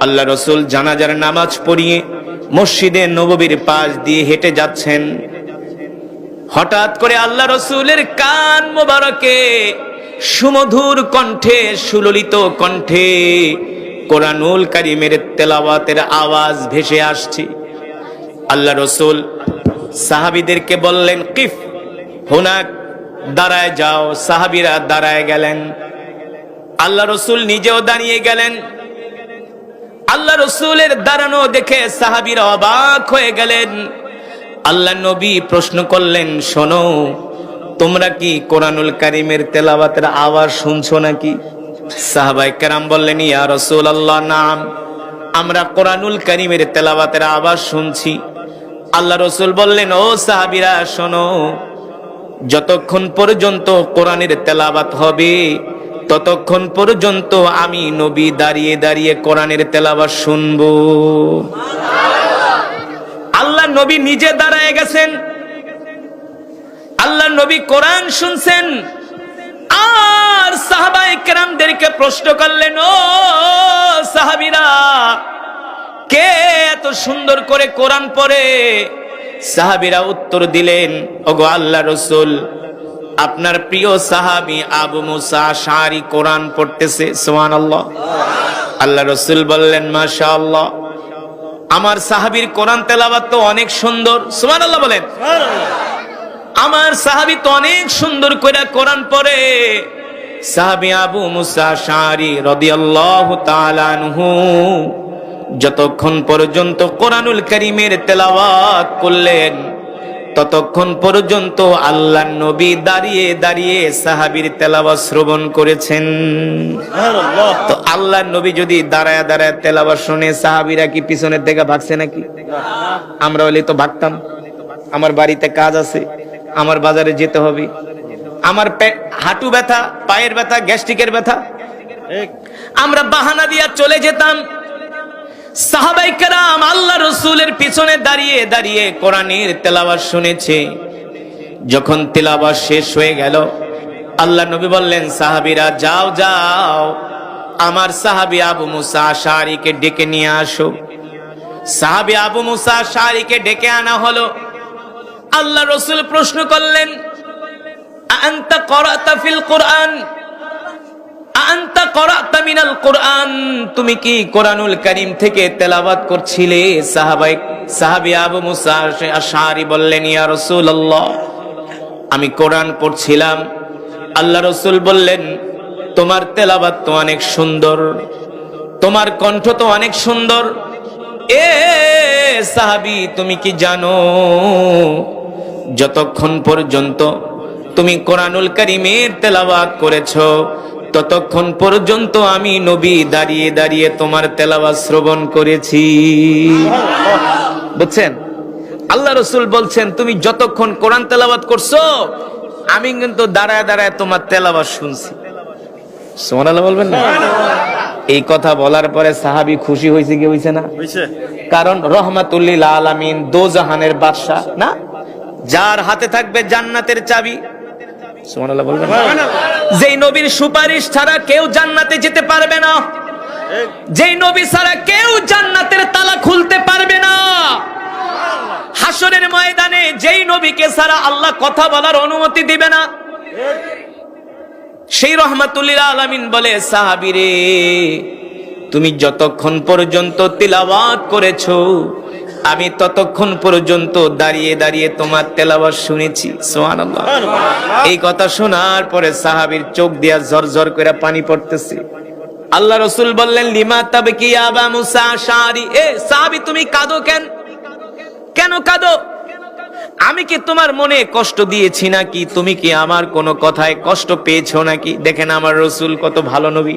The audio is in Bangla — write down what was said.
আল্লাহ রাসূল জানাজার নামাজ পড়িয়ে মসজিদে নববীর পাশ দিয়ে হেঁটে যাচ্ছেন। হঠাৎ করে আল্লাহ রাসূলের কান মোবারকে সুমধুর কণ্ঠে, সুললিত কণ্ঠে কোরআনুল কারীমের তেলাওয়াতের আওয়াজ ভেসে আসছে। আল্লাহ রাসূল সাহাবীদেরকে বললেন, কিফ হুনাক, দাঁড়ায় যাও। সাহাবীরা দাঁড়ায় গেলেন। আল্লাহ রাসূল নিজেও দাঁড়িয়ে গেলেন। আল্লাহ রাসূলের দাঁড়ানো দেখে সাহাবীরা অবাক হয়ে গেলেন। আল্লাহ নবী প্রশ্ন করলেন, শোনো, তোমরা কি কোরআনুল কারীমের তেলাওয়াতের আওয়াজ শুনছো নাকি? সাহাবায়ে কেরাম বললেন, ইয়া রাসূলুল্লাহ, নাম, আমরা কোরআনুল কারীমের তেলাওয়াতের আওয়াজ শুনছি। আল্লাহ রাসূল বললেন, ও সাহাবীরা শোনো, যতক্ষণ পর্যন্ত কোরআনের তেলাওয়াত হবে ততক্ষণ পর্যন্ত আমি নবী দাঁড়িয়ে দাঁড়িয়ে কোরআনের তেলাওয়াত শুনবো। আল্লাহ নবী নিজে দাঁড়ায় গেছেন, আল্লাহ নবী কোরআন শুনছেন। আর সাহাবায়ে কেরামদেরকে প্রশ্ন করলেন, ও সাহাবীরা, কে এত সুন্দর করে কোরআন পড়ে? সাহাবীরা উত্তর দিলেন, ওগো আল্লাহর রাসূল, আপনার প্রিয় সাহাবী আবু মুসা আশআরী কোরআন পড়তেছে। সুবহানাল্লাহ। আল্লাহর রাসূল বললেন, মাশাআল্লাহ, আমার সাহাবীর কোরআন তেলাওয়াত তো অনেক সুন্দর। সুবহানাল্লাহ বলেন। আমার সাহাবী তো অনেক সুন্দর করে কোরআন পড়ে। সাহাবী আবু মুসা আশআরী রাদিয়াল্লাহু তাআলা আনহু যতক্ষণ পর্যন্ত কোরআনুল কারীমের তেলাওয়াত করলেন ততক্ষণ পর্যন্ত আল্লাহর নবী দাঁড়িয়ে দাঁড়িয়ে সাহাবীর তেলাওয়াত শ্রবণ করেছেন। তো আল্লাহর নবী যদি দাঁড়ায় দাঁড়ায় তেলাওয়াত শুনে, সাহাবীরা কি পিছনের দিকে ভাগছে নাকি? আমরা হলে তো ভাগতাম। আমার বাড়িতে কাজ আছে, আমার বাজারে যেতে হবে, আমার হাঁটু ব্যথা, পায়ের ব্যথা, গ্যাস্ট্রিকের ব্যথা, আমরা বাহানা দিয়া চলে যেতাম। সাহাবায়ে কেরাম আল্লাহ রাসূলের পিছনে দাঁড়িয়ে দাঁড়িয়ে কোরআনের তেলাওয়াত শুনেছে। যখন তেলাওয়াত শেষ হয়ে গেল, আল্লাহ নবী বললেন, সাহাবীরা যাও যাও, আমার সাহাবী আবু মুসা আশআরীকে ডেকে নিয়ে আসো। সাহাবী আবু মুসা আশআরীকে ডেকে আনা হলো। আল্লাহ রাসূল প্রশ্ন করলেন, আনতা ক্বরাতা ফিল কুরআন, আনতা ক্বরাতা মিনাল কুরআন, তুমি কি কোরআনুল কারীম থেকে তেলাওয়াত করছিলে? সাহাবী আবু মুসা আশআরী বললেন, ইয়া রাসূলুল্লাহ, আমি কোরআন পড়ছিলাম। আল্লাহ রাসূল বললেন, তোমার তেলাওয়াত তো অনেক সুন্দর, তোমার কণ্ঠ তো অনেক সুন্দর। এ সাহাবী, তুমি কি জানো, যতক্ষণ পর্যন্ত তুমি কোরআনুল কারীমের তেলাওয়াত করেছো ততক্ষণ পর্যন্ত আমি নবী দাঁড়িয়ে দাঁড়িয়ে তোমার তেলাওয়াত শ্রবণ করেছি। বুঝছেন? আল্লাহ রাসূল বলছেন, তুমি যতক্ষণ কোরআন তেলাওয়াত করছো আমি কিন্তু দাঁড়ায় দাঁড়ায় তোমার তেলাওয়াত শুনছি। সুবহানাল্লাহ বলবেন না? এই কথা বলার পরে সাহাবী খুশি হয়েছে কি হয়েছে না? কারণ রহমাতুল লিল আলামিন, দোজাহানের বাদশা না, যার হাতে থাকবে জান্নাতের চাবি। সুবহানাল্লাহ বলবেন না? যেই নবীর সুপারিশ ছাড়া কেউ জান্নাতে যেতে পারবে না, যেই নবী ছাড়া কেউ জান্নাতের তালা খুলতে পারবে না। হাসরের ময়দানে যেই নবীকে ছাড়া আল্লাহ কথা বলার অনুমতি দিবে না, সেই রহমাতুল লিল আলামিন বলে, সাহাবীরে, তুমি যতক্ষণ পর্যন্ত তিলাওয়াত করেছো আমি ততক্ষণ পর্যন্ত দাঁড়িয়ে দাঁড়িয়ে তোমার তেলাওয়াত শুনেছি। সুবহানাল্লাহ। এই কথা শোনার পরে সাহাবীর চোখ দিয়া ঝরঝর করে পানি পড়তেছে। আল্লাহ রাসূল বললেন, লিমা তাবকি ইয়া আবা মুসা আশআরী, এ সাহাবী, তুমি কাঁদো কেন? কেন কাঁদো? আমি কি তোমার মনে কষ্ট দিয়েছি নাকি? তুমি কি আমার কোনো কথায় কষ্ট পেয়েছো নাকি? দেখেন আমার রাসূল কত ভালো নবী।